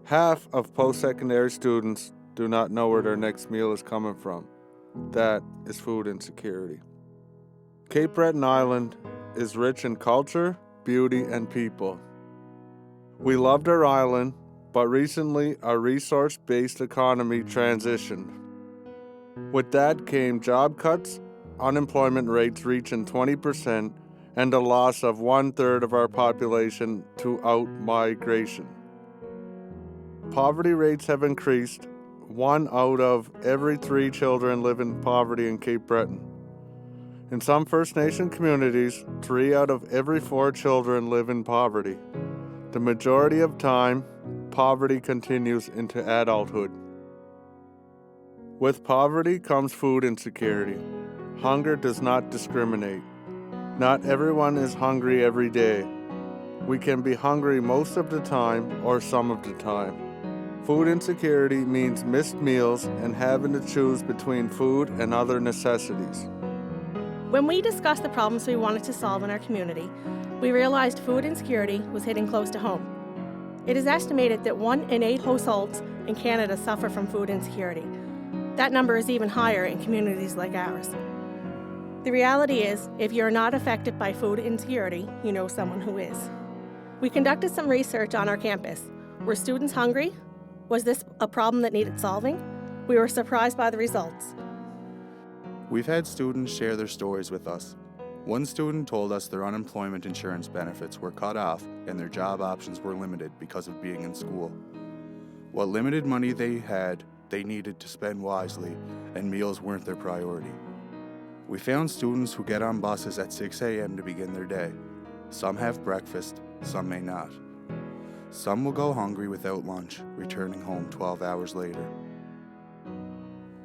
Half of post-secondary students do not know where their next meal is coming from. That is food insecurity. Cape Breton Island is rich in culture, beauty, and people. We loved our island, but recently our resource-based economy transitioned. With that came job cuts, unemployment rates reaching 20%, and the loss of 1/3 of our population to out-migration. Poverty rates have increased. 1 out of every 3 children live in poverty in Cape Breton. In some First Nation communities, 3 out of every 4 children live in poverty. The majority of time, poverty continues into adulthood. With poverty comes food insecurity. Hunger does not discriminate. Not everyone is hungry every day. We can be hungry most of the time or some of the time. Food insecurity means missed meals and having to choose between food and other necessities. When we discussed the problems we wanted to solve in our community, we realized food insecurity was hitting close to home. It is estimated that 1 in 8 households in Canada suffer from food insecurity. That number is even higher in communities like ours. The reality is, if you're not affected by food insecurity, you know someone who is. We conducted some research on our campus. Were students hungry? Was this a problem that needed solving? We were surprised by the results. We've had students share their stories with us. One student told us their unemployment insurance benefits were cut off and their job options were limited because of being in school. What limited money they had, they needed to spend wisely, and meals weren't their priority. We found students who get on buses at 6 a.m. to begin their day. Some have breakfast, some may not. Some will go hungry without lunch, returning home 12 hours later.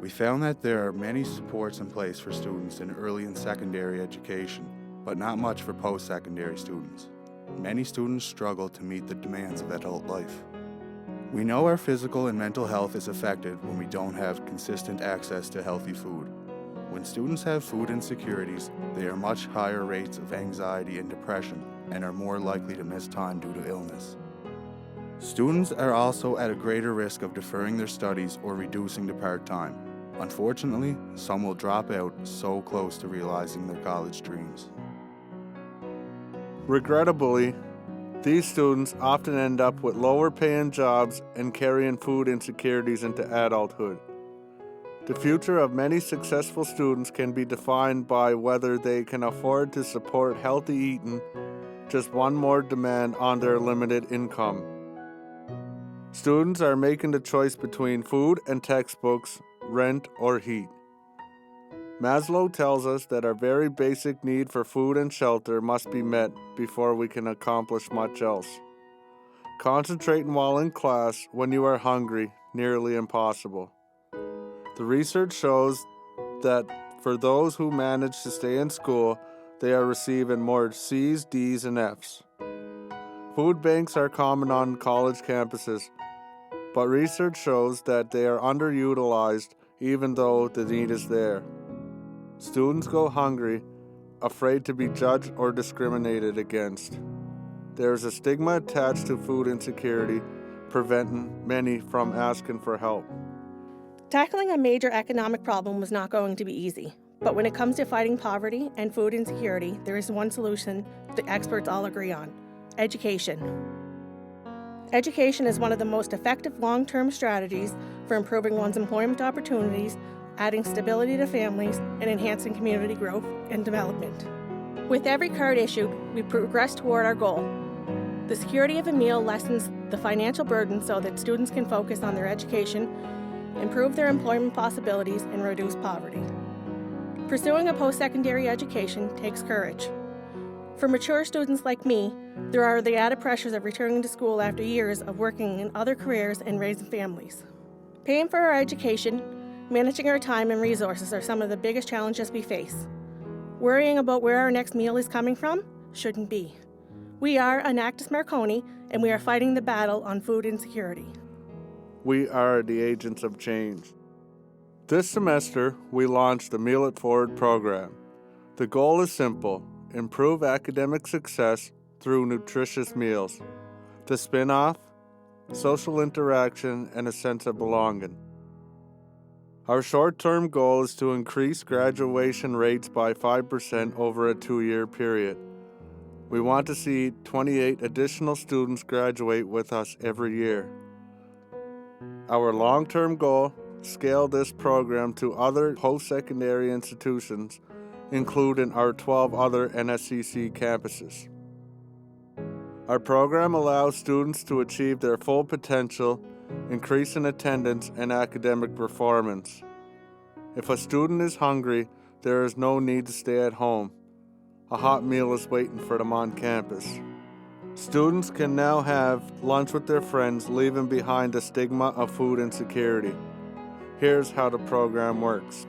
We found that there are many supports in place for students in early and secondary education, but not much for post-secondary students. Many students struggle to meet the demands of adult life. We know our physical and mental health is affected when we don't have consistent access to healthy food. When students have food insecurities, they are much higher rates of anxiety and depression and are more likely to miss time due to illness. Students are also at a greater risk of deferring their studies or reducing to part-time. Unfortunately, some will drop out so close to realizing their college dreams. Regrettably, these students often end up with lower paying jobs and carrying food insecurities into adulthood. The future of many successful students can be defined by whether they can afford to support healthy eating, just one more demand on their limited income. Students are making the choice between food and textbooks, rent or heat. Maslow tells us that our very basic need for food and shelter must be met before we can accomplish much else. Concentrating while in class when you are hungry, nearly impossible. The research shows that for those who manage to stay in school, they are receiving more C's, D's, and F's. Food banks are common on college campuses, but research shows that they are underutilized even though the need is there. Students go hungry, afraid to be judged or discriminated against. There is a stigma attached to food insecurity, preventing many from asking for help. Tackling a major economic problem was not going to be easy, but when it comes to fighting poverty and food insecurity, there is one solution the experts all agree on: education. Education is one of the most effective long-term strategies for improving one's employment opportunities, adding stability to families, and enhancing community growth and development. With every card issued, we progress toward our goal. The security of a meal lessens the financial burden so that students can focus on their education, improve their employment possibilities, and reduce poverty. Pursuing a post-secondary education takes courage. For mature students like me, there are the added pressures of returning to school after years of working in other careers and raising families. Paying for our education, managing our time and resources are some of the biggest challenges we face. Worrying about where our next meal is coming from shouldn't be. We are Enactus Marconi, and we are fighting the battle on food insecurity. We are the agents of change. This semester, we launched the Meal It Forward program. The goal is simple: improve academic success through nutritious meals. The spin-off, social interaction, and a sense of belonging. Our short-term goal is to increase graduation rates by 5% over a 2-year period. We want to see 28 additional students graduate with us every year. Our long-term goal, scale this program to other post-secondary institutions, including our 12 other NSCC campuses. Our program allows students to achieve their full potential, increase in attendance and academic performance. If a student is hungry, there is no need to stay at home. A hot meal is waiting for them on campus. Students can now have lunch with their friends, leaving behind the stigma of food insecurity. Here's how the program works.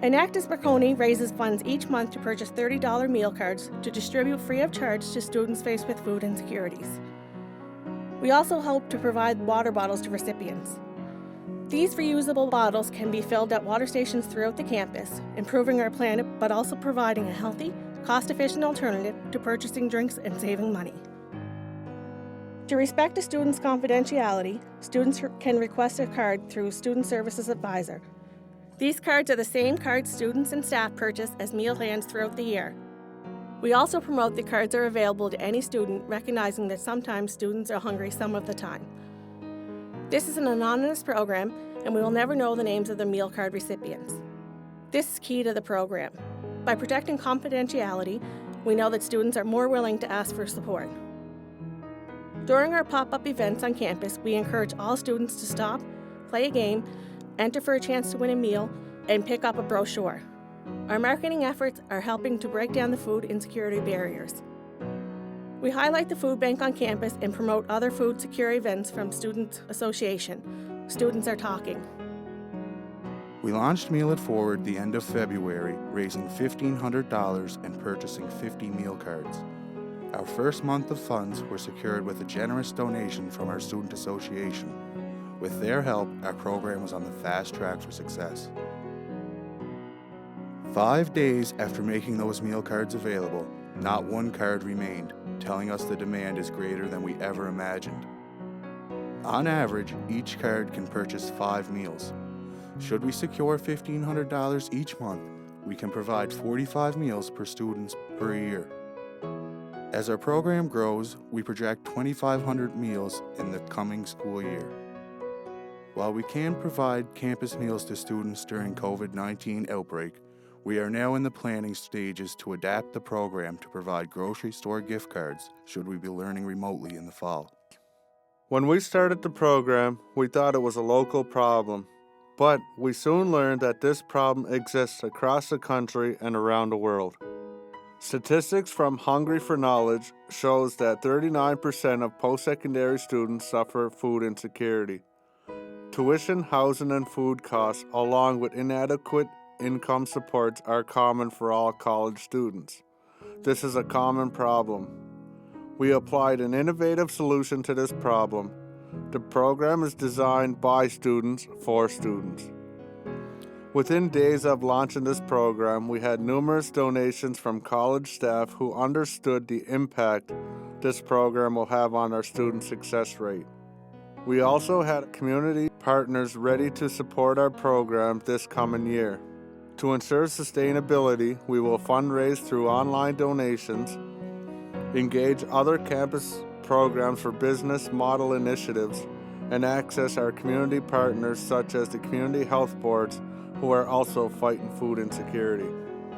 Enactus Marconi raises funds each month to purchase $30 meal cards to distribute free of charge to students faced with food insecurities. We also hope to provide water bottles to recipients. These reusable bottles can be filled at water stations throughout the campus, improving our planet but also providing a healthy, cost-efficient alternative to purchasing drinks and saving money. To respect a student's confidentiality, students can request a card through Student Services Advisor. These cards are the same cards students and staff purchase as meal plans throughout the year. We also promote that cards are available to any student, recognizing that sometimes students are hungry some of the time. This is an anonymous program, and we will never know the names of the meal card recipients. This is key to the program. By protecting confidentiality, we know that students are more willing to ask for support. During our pop-up events on campus, we encourage all students to stop, play a game, enter for a chance to win a meal, and pick up a brochure. Our marketing efforts are helping to break down the food insecurity barriers. We highlight the food bank on campus and promote other food security events from Student Association. Students are talking. We launched Meal It Forward the end of February, raising $1,500 and purchasing 50 meal cards. Our first month of funds were secured with a generous donation from our Student Association. With their help, our program was on the fast track for success. 5 days after making those meal cards available, not one card remained, telling us the demand is greater than we ever imagined. On average, each card can purchase 5 meals. Should we secure $1,500 each month, we can provide 45 meals per student per year. As our program grows, we project 2,500 meals in the coming school year. While we can provide campus meals to students during COVID-19 outbreak, we are now in the planning stages to adapt the program to provide grocery store gift cards should we be learning remotely in the fall. When we started the program, we thought it was a local problem, but we soon learned that this problem exists across the country and around the world. Statistics from Hungry for Knowledge shows that 39% of post-secondary students suffer food insecurity. Tuition, housing, and food costs, along with inadequate income supports, are common for all college students. This is a common problem. We applied an innovative solution to this problem. The program is designed by students for students. Within days of launching this program, we had numerous donations from college staff who understood the impact this program will have on our student success rate. We also had community partners ready to support our program this coming year. To ensure sustainability, we will fundraise through online donations, engage other campus programs for business model initiatives, and access our community partners such as the community health boards who are also fighting food insecurity.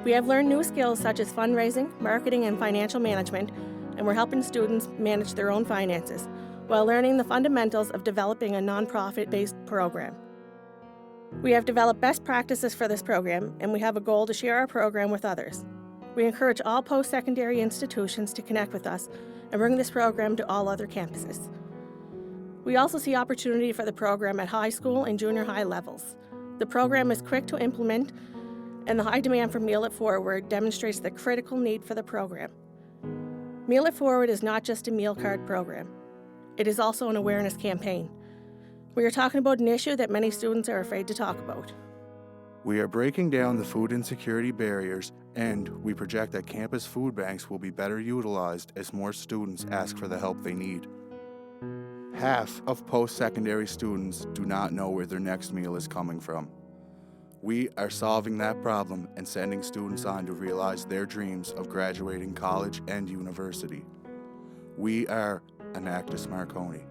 We have learned new skills such as fundraising, marketing, and financial management, and we're helping students manage their own finances while learning the fundamentals of developing a nonprofit-based program. We have developed best practices for this program, and we have a goal to share our program with others. We encourage all post-secondary institutions to connect with us and bring this program to all other campuses. We also see opportunity for the program at high school and junior high levels. The program is quick to implement, and the high demand for Meal It Forward demonstrates the critical need for the program. Meal It Forward is not just a meal card program. It is also an awareness campaign. We are talking about an issue that many students are afraid to talk about. We are breaking down the food insecurity barriers, and we project that campus food banks will be better utilized as more students ask for the help they need. Half of post-secondary students do not know where their next meal is coming from. We are solving that problem and sending students on to realize their dreams of graduating college and university. We are Enactus Marconi.